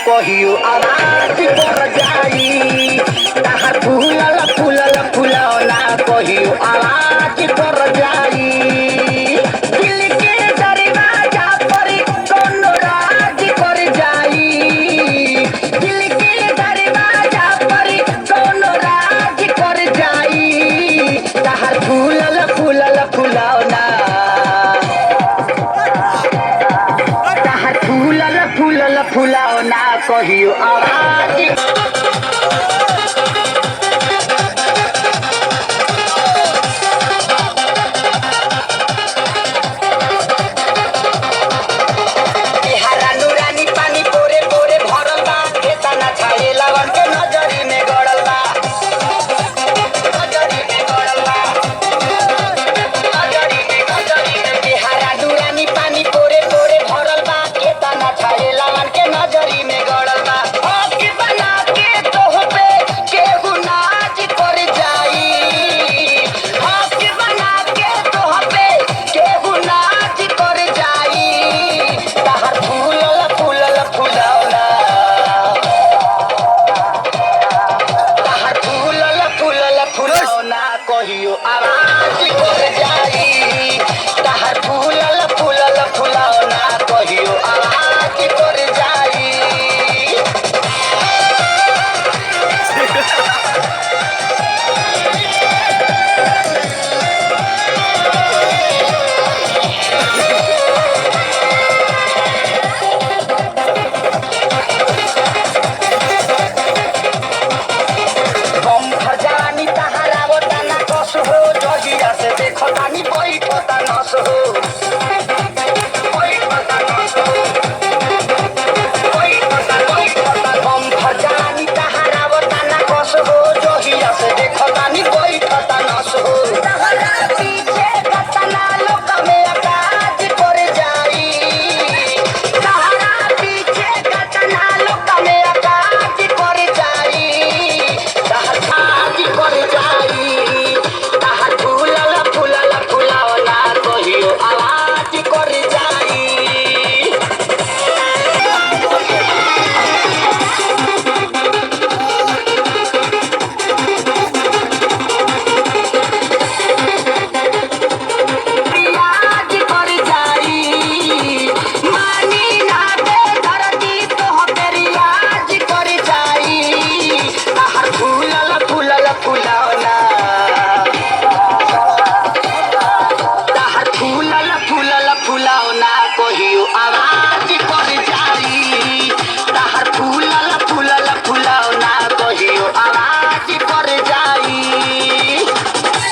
कहियो आवाज पर जाई ताहार फूलल फूलल फुलौना कहियो आवाज पर जाई दिल के दरवाजा पर कोनो राज कर जाई दिल के दरवाजा पर कोनो राज कर जाई ताहार फूलल फूलल फुलौना ताहार फूलल फूलल फुलौना कहियो आवाज